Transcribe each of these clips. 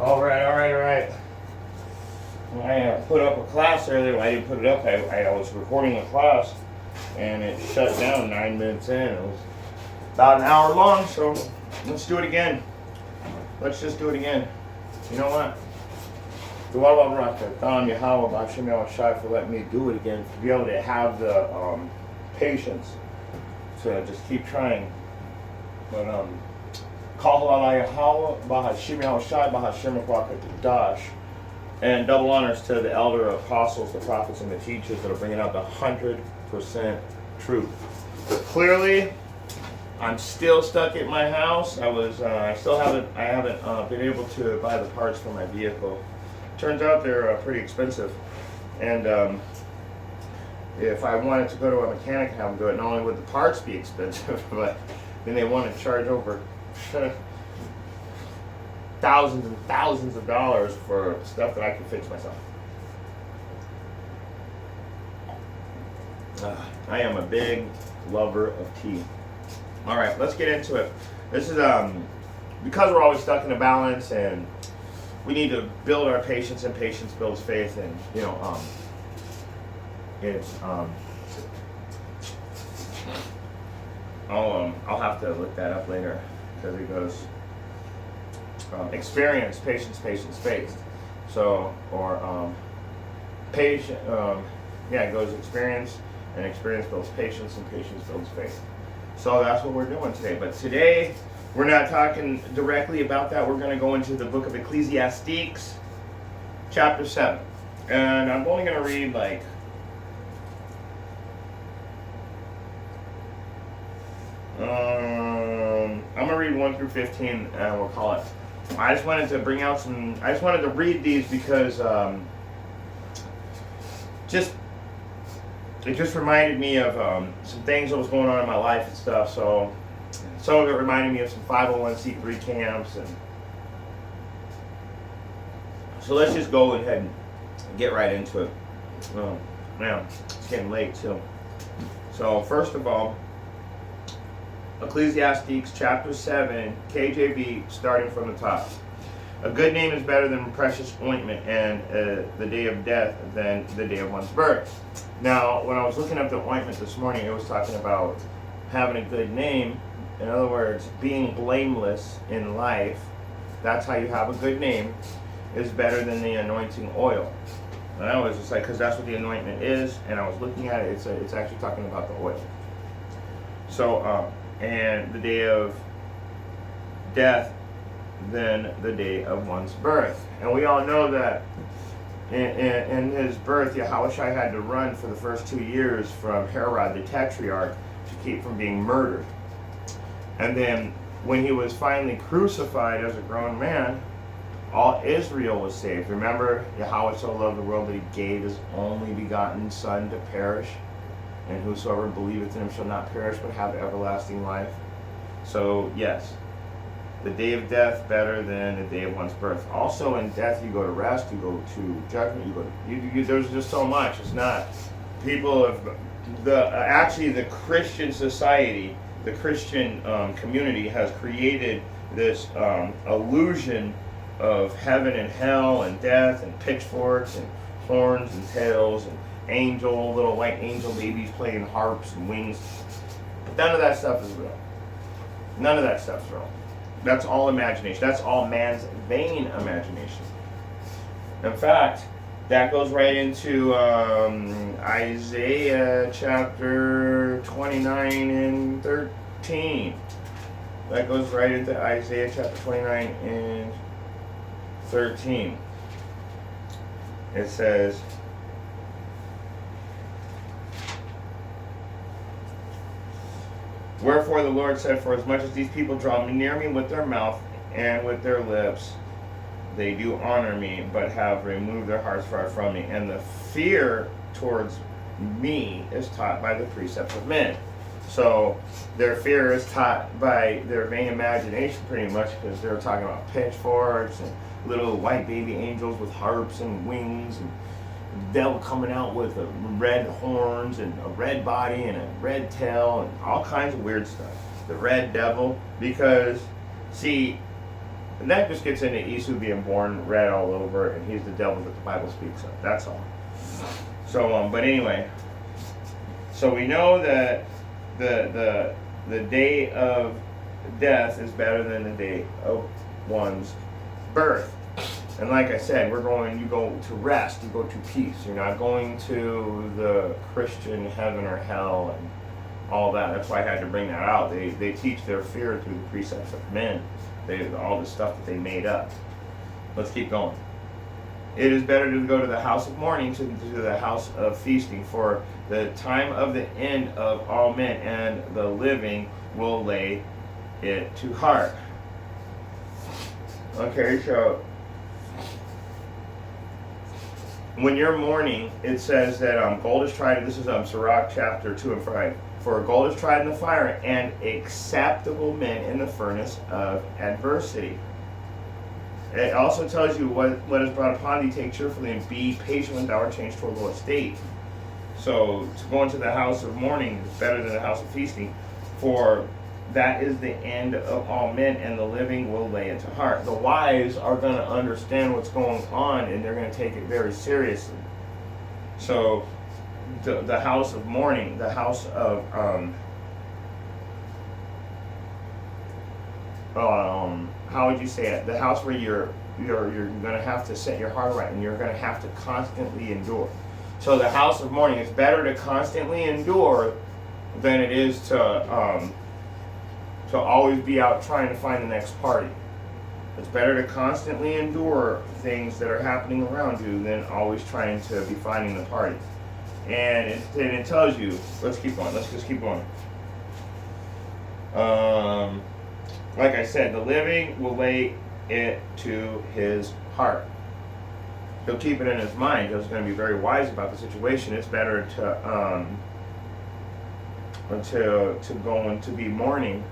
All right. I put up a class earlier. Well, I didn't put it up. I was recording a class, and it shut down 9 minutes in. It was about an hour long, so let's do it again. Let's just do it again. You know what? Yahweh Bashim Yahushai for letting me do it again, to be able to have the patience to just keep trying. But Call Yahweh Bahashim Yahushai Bahashim Dash. And double honors to the elder apostles, the prophets, and the teachers that are bringing out the 100% truth. Clearly, I'm still stuck at my house. I haven't been able to buy the parts for my vehicle. Turns out they're pretty expensive, and if I wanted to go to a mechanic and have them do it, not only would the parts be expensive, but then they want to charge over thousands and thousands of dollars for stuff that I can fix myself. I am a big lover of tea. All right, let's get into it. This is because we're always stuck in a balance, and we need to build our patience, and patience builds faith, and I'll have to look that up later, because it goes experience, patience, faith. So, or patient, it goes experience, and experience builds patience, and patience builds faith. So that's what we're doing today. But today, we're not talking directly about that. We're going to go into the book of Ecclesiastes, chapter 7. And I'm only going to read I'm going to read 1 through 15, and we'll call it. I just wanted to read these because it just reminded me of some things that was going on in my life and stuff. So some of it reminded me of some 501c3 camps, and so let's just go ahead and get right into it. Now it's getting late too. So first of all, Ecclesiastes chapter 7, KJV, starting from the top. A good name is better than precious ointment, and the day of death than the day of one's birth. Now, when I was looking up the ointment this morning, it was talking about having a good name. In other words, being blameless in life. That's how you have a good name, is better than the anointing oil. And I was just like, because that's what the anointment is, and I was looking at it, it's actually talking about the oil. So, and the day of death than the day of one's birth. And we all know that in his birth, Yahushua had to run for the first 2 years from Herod the Tetrarch to keep from being murdered. And then when he was finally crucified as a grown man, all Israel was saved. Remember, Yahweh so loved the world that he gave his only begotten Son to perish, and whosoever believeth in him shall not perish but have everlasting life. So yes, the day of death better than the day of one's birth. Also in death you go to rest, you go to judgment, there's just so much. It's not people of the Christian society, the Christian community has created this illusion of heaven and hell and death and pitchforks and horns and tails and little white angel babies playing harps and wings. But none of that stuff is real. None of that stuff's real. That's all imagination. That's all man's vain imagination. In fact, that goes right into Isaiah chapter 29 and 13. That goes right into Isaiah chapter 29 and 13. It says, wherefore the Lord said, for as much as these people draw near me with their mouth and with their lips, they do honor me, but have removed their hearts far from me. And the fear towards me is taught by the precepts of men. So their fear is taught by their vain imagination, pretty much, because they're talking about pitchforks and little white baby angels with harps and wings, and devil coming out with red horns and a red body and a red tail and all kinds of weird stuff. The red devil, because see, And that just gets into Esau being born red all over, and he's the devil that the Bible speaks of. That's all. So, but anyway, so we know that the day of death is better than the day of one's birth. And like I said, you go to rest, you go to peace. You're not going to the Christian heaven or hell and all that. That's why I had to bring that out. They teach their fear through the precepts of men. All the stuff that they made up. Let's keep going. It is better to go to the house of mourning to the house of feasting, for the time of the end of all men and the living will lay it to heart. Okay, so when you're mourning, it says that gold is tried. This is Sirach chapter 2 and 5. For gold is tried in the fire, and acceptable men in the furnace of adversity. It also tells you what is brought upon thee, take cheerfully, and be patient when thou art changed toward low estate. So to go into the house of mourning is better than the house of feasting, for that is the end of all men, and the living will lay it to heart. The wise are going to understand what's going on, and they're going to take it very seriously. So the house of mourning, the house of how would you say it? The house where you're going to have to set your heart right, and you're going to have to constantly endure. So the house of mourning, it's better to constantly endure than it is to always be out trying to find the next party. It's better to constantly endure things that are happening around you than always trying to be finding the party. And it tells you, let's keep going. Let's just keep going. Like I said, the living will lay it to his heart. He'll keep it in his mind. He's going to be very wise about the situation. It's better to go and to be mourning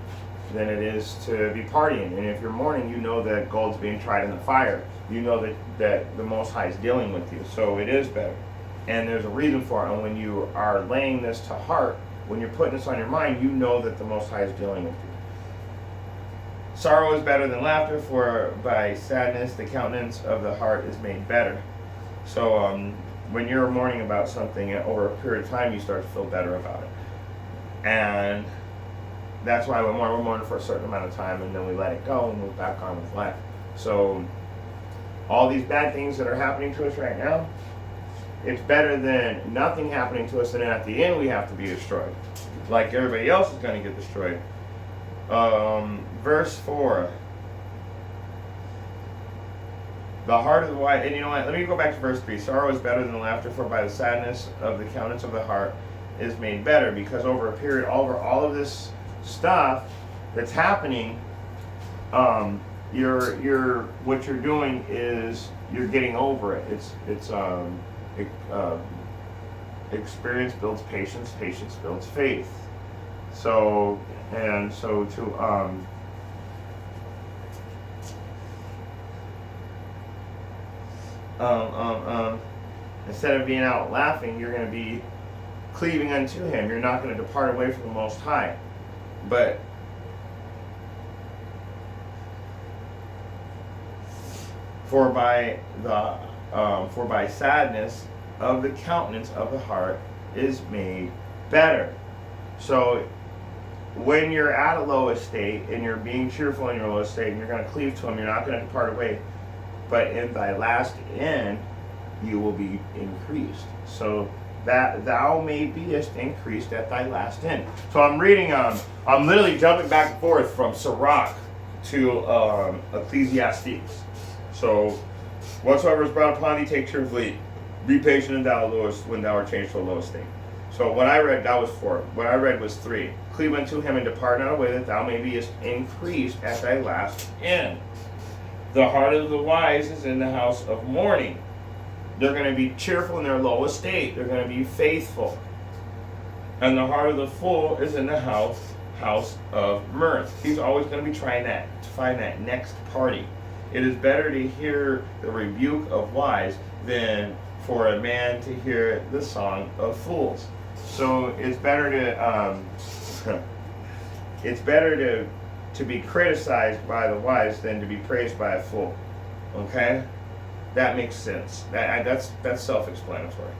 than it is to be partying. And if you're mourning, you know that gold's being tried in the fire. You know that the Most High is dealing with you. So it is better. And there's a reason for it. And when you are laying this to heart, when you're putting this on your mind, you know that the Most High is dealing with you. Sorrow is better than laughter, for by sadness the countenance of the heart is made better. So when you're mourning about something, over a period of time, you start to feel better about it. And that's why we're mourning for a certain amount of time, and then we let it go and move back on with life. So all these bad things that are happening to us right now, it's better than nothing happening to us, and then at the end we have to be destroyed. Like everybody else is going to get destroyed. Verse 4. The heart of the wise, and you know what, let me go back to verse 3. Sorrow is better than laughter, for by the sadness of the countenance of the heart is made better. Because over a period, over all of this stuff that's happening, what you're doing is you're getting over it. Experience builds patience, patience builds faith. So instead of being out laughing, you're going to be cleaving unto him. You're not going to depart away from the Most High. But for by sadness of the countenance of the heart is made better. So when you're at a low estate and you're being cheerful in your low estate and you're going to cleave to him, you're not going to depart away. But in thy last end, you will be increased. So that thou may beest increased at thy last end. So I'm reading, I'm literally jumping back and forth from Sirach to Ecclesiastes. So whatsoever is brought upon thee, take cheerfully. Be patient and thou lowest when thou art changed to a low estate. So what I read, that was 4. What I read was 3. Cleave unto him and depart not away, that thou may be increased at thy last end. The heart of the wise is in the house of mourning. They're going to be cheerful in their low estate. They're going to be faithful. And the heart of the fool is in the house of mirth. He's always going to be trying to find that next party. It is better to hear the rebuke of wise than for a man to hear the song of fools. So it's better to be criticized by the wise than to be praised by a fool. Okay? That makes sense. That's self-explanatory.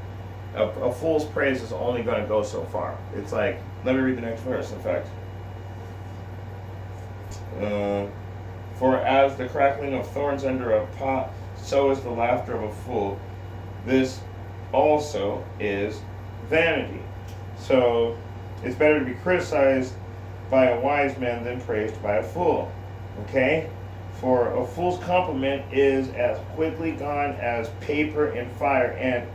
A fool's praise is only going to go so far. It's like, let me read the next verse, in fact. For as the crackling of thorns under a pot, so is the laughter of a fool. This also is vanity. So it's better to be criticized by a wise man than praised by a fool. Okay? For a fool's compliment is as quickly gone as paper in fire, and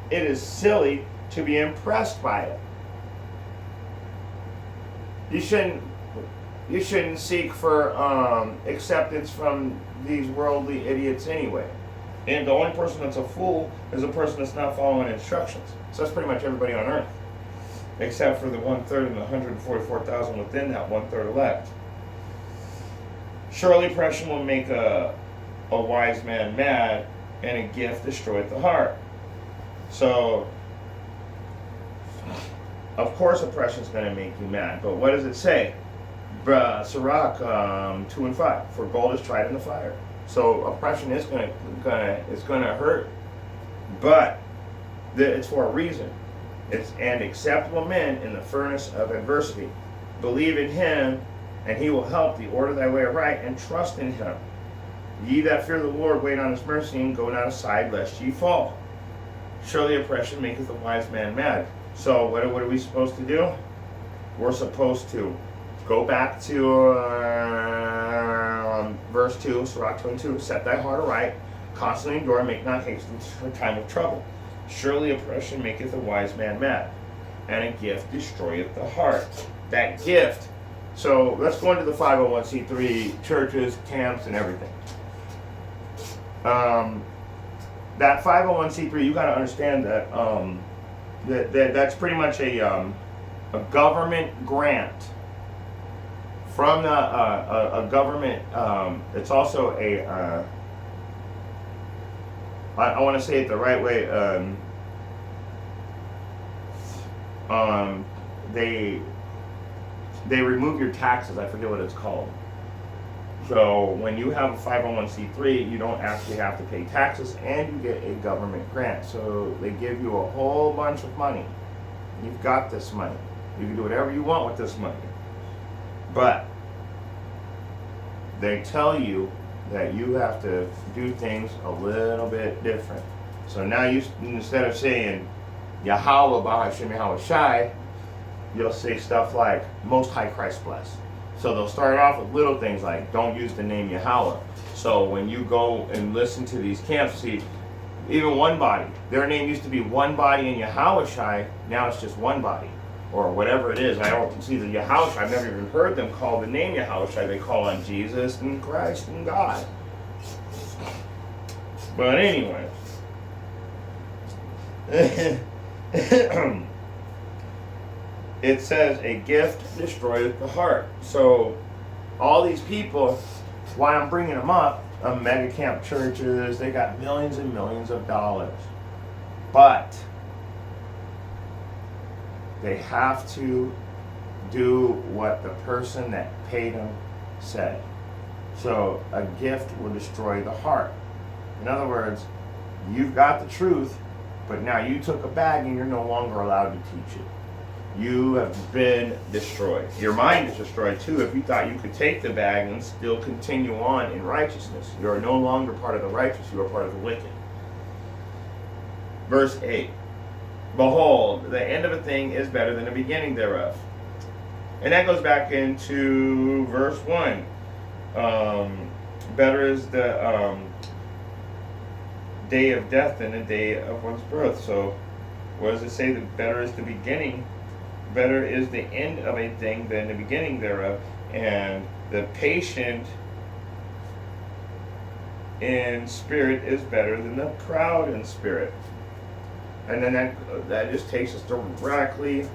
it is silly to be impressed by it. You shouldn't seek for acceptance from these worldly idiots anyway. And the only person that's a fool is a person that's not following instructions. So that's pretty much everybody on earth, except for the 1/3 and the 144,000 within that 1/3 elect. Surely oppression will make a wise man mad, and a gift destroyeth the heart. So, of course oppression is going to make you mad, but what does it say? Sirach 2 and 5. For gold is tried in the fire. So oppression is going to hurt, but it's for a reason. It's and acceptable men in the furnace of adversity. Believe in him, and he will help thee. Order thy way aright, and trust in him. Ye that fear the Lord, wait on his mercy, and go not aside, lest ye fall. Surely oppression maketh a wise man mad. So what are we supposed to do? We're supposed to go back to verse 2, Sirach 22. Set thy heart aright, constantly endure, make not haste in time of trouble. Surely oppression maketh a wise man mad, and a gift destroyeth the heart. That gift. So let's go into the 501c3 churches, camps, and everything. That 501c3, you got to understand that, that's pretty much a government grant from a government. It's also I want to say it the right way. They remove your taxes. I forget what it's called. So when you have a 501c3, you don't actually have to pay taxes, and you get a government grant. So they give you a whole bunch of money. You've got this money. You can do whatever you want with this money. But they tell you that you have to do things a little bit different. So now you, instead of saying Yahweh Bahashim Yahweh Shai, you'll say stuff like Most High Christ bless. So they'll start off with little things like don't use the name Yahweh. So when you go and listen to these camps, see, even One Body, their name used to be One Body in Yahweh Shai, now it's just One Body. Or whatever it is. I don't see the Yahweh Shai. I've never even heard them call the name Yahweh Shai. They call on Jesus and Christ and God. But anyway. It says a gift destroyeth the heart. So all these people, why I'm bringing them up, mega camp churches, they got millions and millions of dollars. But they have to do what the person that paid them said. So a gift will destroy the heart. In other words, you've got the truth, but now you took a bag and you're no longer allowed to teach it. You have been destroyed. Your mind is destroyed too if you thought you could take the bag and still continue on in righteousness. You are no longer part of the righteous, you are part of the wicked. Verse 8. Behold, the end of a thing is better than the beginning thereof. And that goes back into verse 1. Better is the day of death than the day of one's birth. So what does it say? That better is the beginning, better is the end of a thing than the beginning thereof. And the patient in spirit is better than the proud in spirit. And then that just takes us directly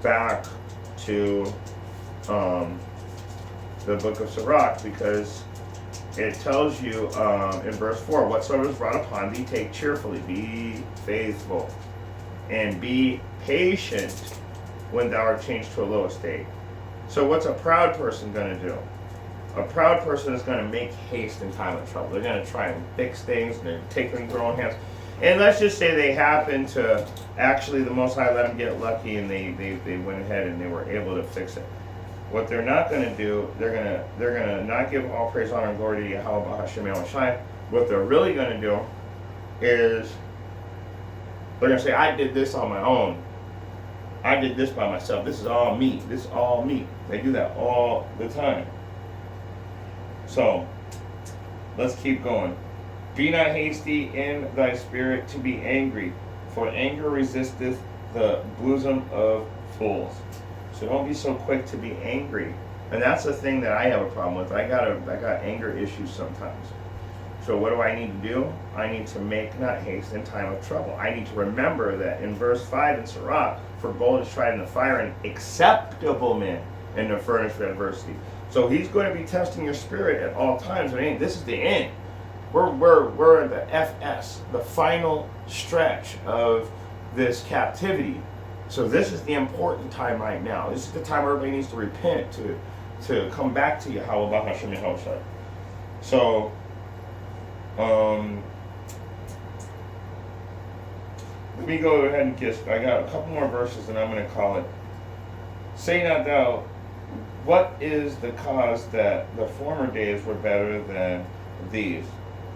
back to the book of Sirach, because it tells you in verse 4, whatsoever is brought upon thee, take cheerfully, be faithful, and be patient when thou art changed to a low estate. So what's a proud person going to do? A proud person is going to make haste in time of trouble. They're going to try and fix things, and they're taking their own hands. And let's just say they happen to, actually the Most High let them get lucky, and they went ahead and they were able to fix it. What they're not going to do, they're gonna not give all praise, honor, and glory to Yahweh Hashem Shai. What they're really going to do is they're going to say, I did this on my own. I did this by myself. This is all me. This is all me. They do that all the time. So, let's keep going. Be not hasty in thy spirit to be angry, for anger resisteth the bosom of fools. So don't be so quick to be angry. And that's the thing that I have a problem with. I got anger issues sometimes. So what do I need to do? I need to make not haste in time of trouble. I need to remember that in verse 5 in Sirach, for gold is tried in the fire, and acceptable men in the furnace of adversity. So he's going to be testing your spirit at all times. I mean, this is the end. We're in the FS, the final stretch of this captivity. So this is the important time right now. This is the time everybody needs to repent, to come back to Yahweh Hashem Yahushua. So, let me go ahead and kiss. I got a couple more verses, and I'm going to call it. Say not thou, what is the cause that the former days were better than these?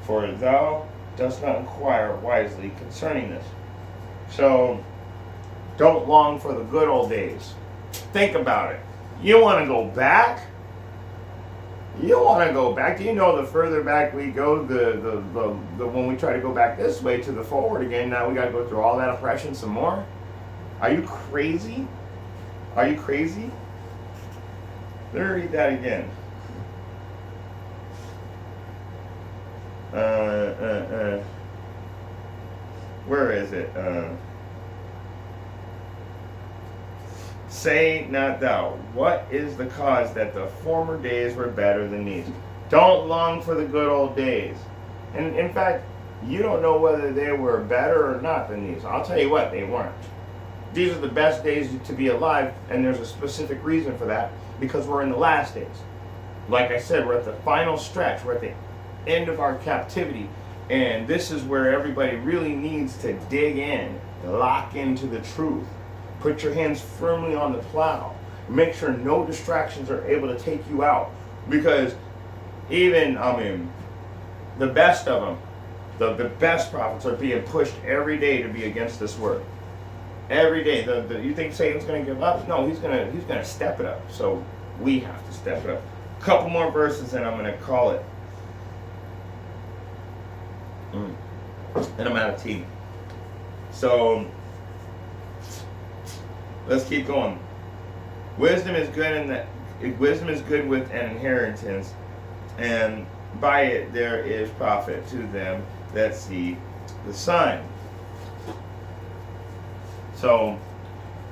For thou dost not inquire wisely concerning this. So, don't long for the good old days. Think about it. You want to go back? You want to go back? Do you know the further back we go, the when we try to go back this way to the forward again, now we got to go through all that oppression some more? Are you crazy? Are you crazy? Let me read that again. Where is it? Say not thou, what is the cause that the former days were better than these? Don't long for the good old days. And in fact, you don't know whether they were better or not than these. I'll tell you what, they weren't. These are the best days to be alive, and there's a specific reason for that, because we're in the last days. Like I said, we're at the final stretch. We're at the end of our captivity, and this is where everybody really needs to dig in, lock into the truth. Put your hands firmly on the plow. Make sure no distractions are able to take you out. Because even, the best of them, the best prophets are being pushed every day to be against this word. Every day. You think Satan's going to give up? No, he's going to step it up. So we have to step it up. A couple more verses and I'm going to call it. And I'm out of tea. So, let's keep going. Wisdom is good with an inheritance, and by it there is profit to them that see the sun. So,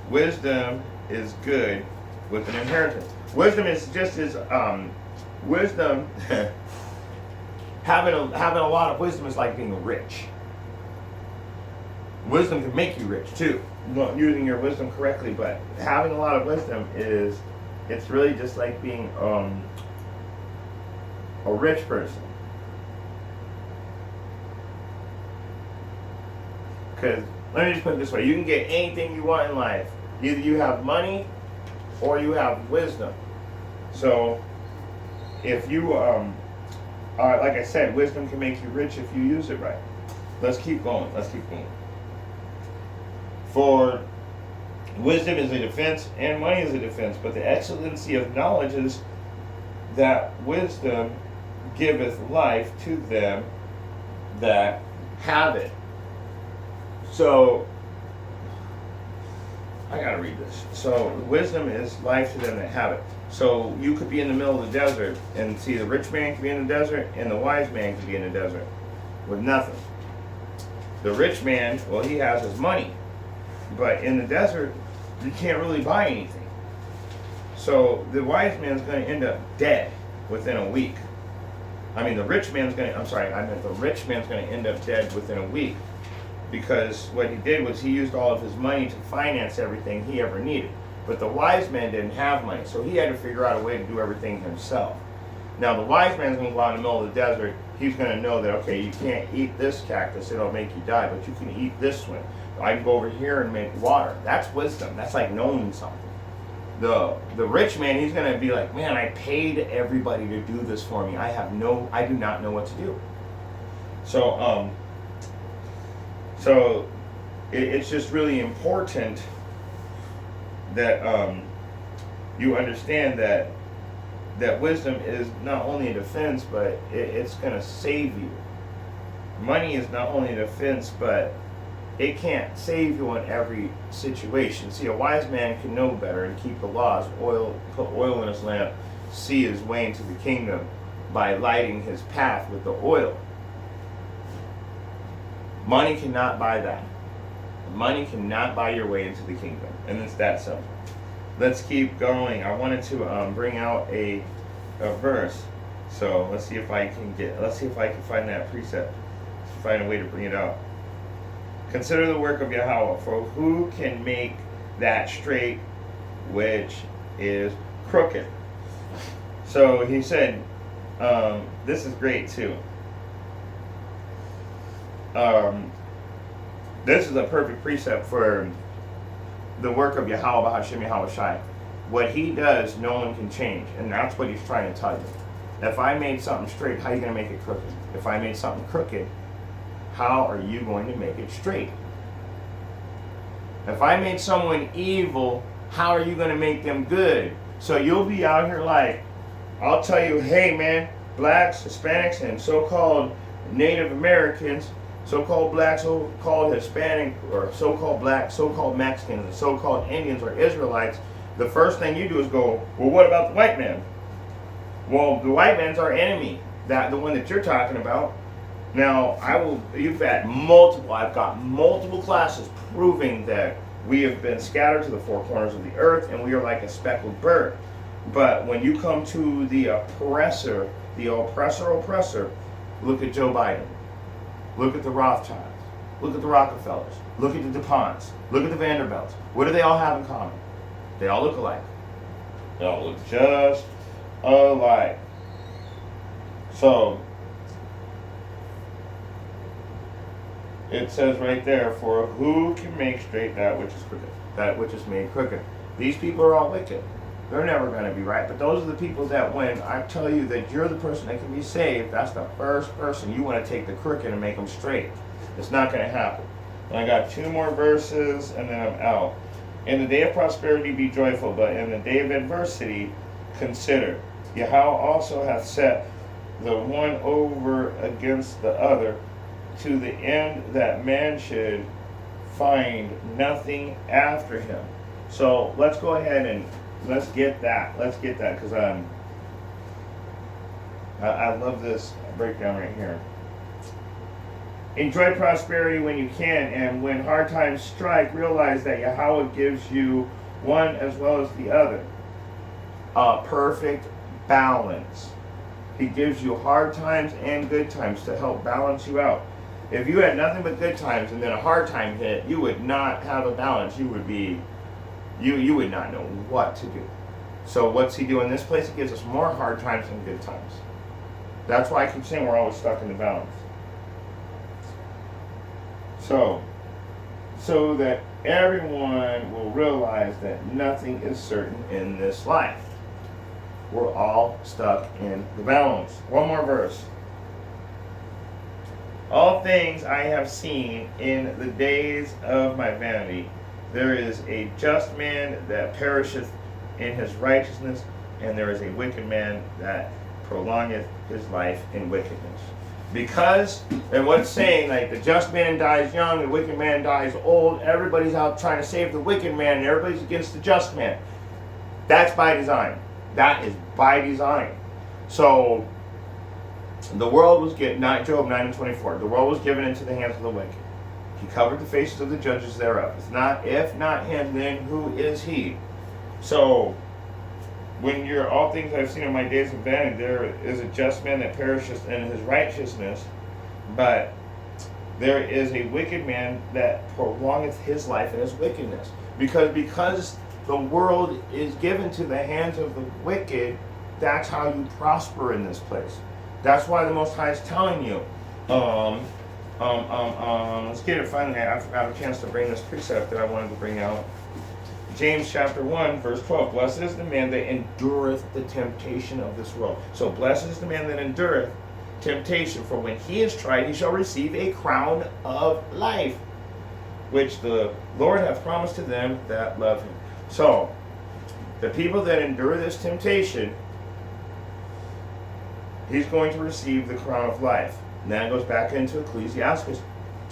wisdom is good with an inheritance. Wisdom is just as wisdom. Having a lot of wisdom is like being rich. Wisdom can make you rich too, not using your wisdom correctly, but having a lot of wisdom it's really just like being a rich person. Because let me just put it this way, you can get anything you want in life. Either you have money or you have wisdom. So if you like I said, wisdom can make you rich if you use it right. Let's keep going. For wisdom is a defense, and money is a defense. But the excellency of knowledge is that wisdom giveth life to them that have it. So, I gotta read this. So, wisdom is life to them that have it. So, you could be in the middle of the desert, and see, the rich man could be in the desert, and the wise man could be in the desert with nothing. The rich man, well, he has his money. But in the desert, you can't really buy anything. So the wise man's going to end up dead within a week. The rich man's going to, the rich man's going to end up dead within a week. Because what he did was he used all of his money to finance everything he ever needed. But the wise man didn't have money, so he had to figure out a way to do everything himself. Now the wise man's going to go out in the middle of the desert. He's going to know that, okay, you can't eat this cactus, it'll make you die, but you can eat this one. I can go over here and make water. That's wisdom. That's like knowing something. The rich man, he's going to be like, man, I paid everybody to do this for me. I do not know what to do. So it's just really important that you understand that wisdom is not only a defense, but it's going to save you. Money is not only a defense, but it can't save you in every situation. See, a wise man can know better and keep the laws. Put oil in his lamp, see his way into the kingdom by lighting his path with the oil. Money cannot buy that. Money cannot buy your way into the kingdom, and it's that simple. Let's keep going. I wanted to bring out a verse. So let's see if I can find that precept. Find a way to bring it out. Consider the work of Yahweh, for who can make that straight which is crooked? So he said, this is great too. This is a perfect precept for the work of Yahweh, Bahashem Yahweh Shai. What he does, no one can change, and that's what he's trying to tell you. If I made something straight, how are you going to make it crooked? If I made something crooked, how are you going to make it straight? If I made someone evil, how are you going to make them good? So you'll be out here like, I'll tell you, hey man, blacks, Hispanics, and so-called Native Americans, so-called black, so-called Hispanic, or so-called black, so-called Mexicans, and so-called Indians or Israelites, the first thing you do is go, well, what about the white man? Well, the white man's our enemy, the one that you're talking about. Now, I've got multiple classes proving that we have been scattered to the four corners of the earth and we are like a speckled bird. But when you come to the oppressor, look at Joe Biden. Look at the Rothschilds. Look at the Rockefellers. Look at the DuPonts. Look at the Vanderbilts. What do they all have in common? They all look alike. They all look just alike. So, it says right there, for who can make straight that which is crooked? That which is made crooked. These people are all wicked. They're never going to be right. But those are the people that when I tell you that you're the person that can be saved, that's the first person you want to take the crooked and make them straight. It's not going to happen. And I got two more verses and then I'm out. In the day of prosperity be joyful, but in the day of adversity consider. Yahweh also hath set the one over against the other, to the end that man should find nothing after him. So let's go ahead and let's get that because I love this breakdown right here. Enjoy prosperity when you can, and when hard times strike, realize that Yahweh gives you one as well as the other. A perfect balance. He gives you hard times and good times to help balance you out. If you had nothing but good times and then a hard time hit, you would not have a balance. You would not know what to do. So what's he doing in this place? He gives us more hard times than good times. That's why I keep saying we're always stuck in the balance. So that everyone will realize that nothing is certain in this life. We're all stuck in the balance. One more verse. All things I have seen in the days of my vanity. There is a just man that perisheth in his righteousness, and there is a wicked man that prolongeth his life in wickedness. Because, and what it's saying, like the just man dies young, the wicked man dies old, everybody's out trying to save the wicked man, and everybody's against the just man. That's by design. That is by design. So, the world was given, not Job 9:24, the world was given into the hands of the wicked. He covered the faces of the judges thereof. If not him, then who is he? So, when you're all things I've seen in my days of vanity, there is a just man that perisheth in his righteousness, but there is a wicked man that prolongeth his life in his wickedness. Because the world is given to the hands of the wicked, That's how you prosper in this place. That's why the Most High is telling you. Let's get it finally. I forgot a chance to bring this precept that I wanted to bring out. James chapter 1, verse 12. Blessed is the man that endureth the temptation of this world. So blessed is the man that endureth temptation, for when he is tried, he shall receive a crown of life, which the Lord hath promised to them that love him. So, the people that endure this temptation, he's going to receive the crown of life. And then it goes back into Ecclesiastes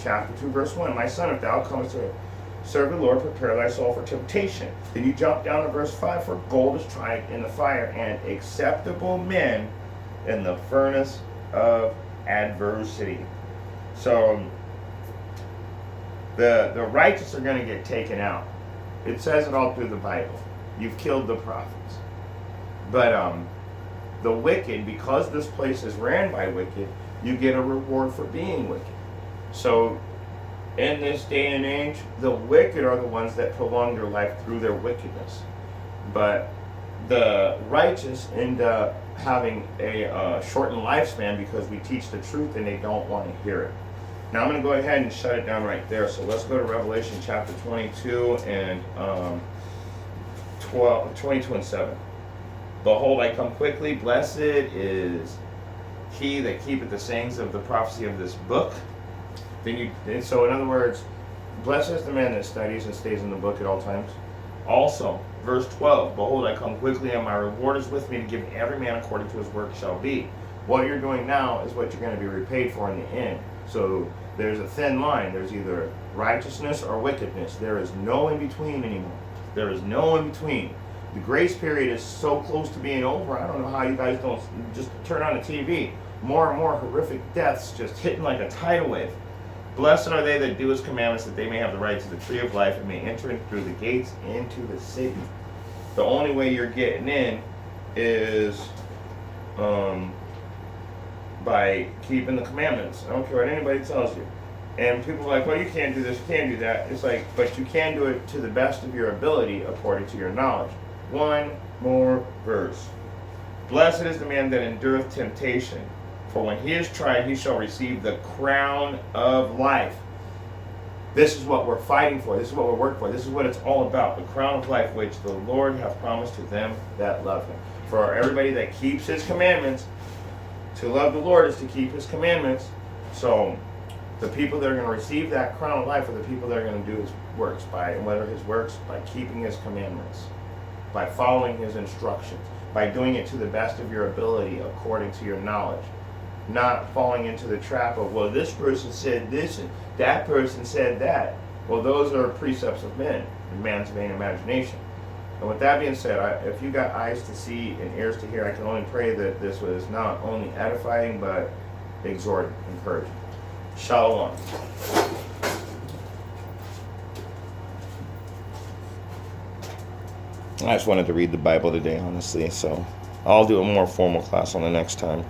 chapter 2, verse 1. My son, if thou comest to serve the Lord, prepare thy soul for temptation. Then you jump down to verse 5. For gold is tried in the fire, and acceptable men in the furnace of adversity. So, the righteous are going to get taken out. It says it all through the Bible. You've killed the prophets. But the wicked, because this place is ran by wicked, you get a reward for being wicked. So in this day and age, the wicked are the ones that prolong their life through their wickedness. But the righteous end up having a shortened lifespan because we teach the truth and they don't want to hear it. Now I'm going to go ahead and shut it down right there. So let's go to Revelation chapter 22 and 22 and 7. Behold, I come quickly. Blessed is he that keepeth the sayings of the prophecy of this book. So in other words, blessed is the man that studies and stays in the book at all times. Also, verse 12, behold, I come quickly, and my reward is with me to give every man according to his work shall be. What you're doing now is what you're going to be repaid for in the end. So there's a thin line. There's either righteousness or wickedness. There is no in between anymore. There is no in between. The grace period is so close to being over. I don't know how you guys don't just turn on the TV. More and more horrific deaths just hitting like a tidal wave. Blessed are they that do his commandments, that they may have the right to the tree of life and may enter in through the gates into the city. The only way you're getting in is by keeping the commandments. I don't care what anybody tells you. And people are like, well, you can't do this, you can't do that. It's like, but you can do it to the best of your ability according to your knowledge. One more verse. Blessed is the man that endureth temptation, for when he is tried, he shall receive the crown of life. This is what we're fighting for. This is what we're working for. This is what it's all about. The crown of life, which the Lord hath promised to them that love him. For everybody that keeps his commandments, to love the Lord is to keep his commandments. So the people that are going to receive that crown of life are the people that are going to do his works. And what are his works? By keeping his commandments, by following his instructions, by doing it to the best of your ability according to your knowledge. Not falling into the trap of, well, this person said this and that person said that. Well, those are precepts of men, and man's vain imagination. And with that being said, if you got eyes to see and ears to hear, I can only pray that this was not only edifying, but exhorting, encouraging. Shalom. I just wanted to read the Bible today, honestly, so I'll do a more formal class on the next time.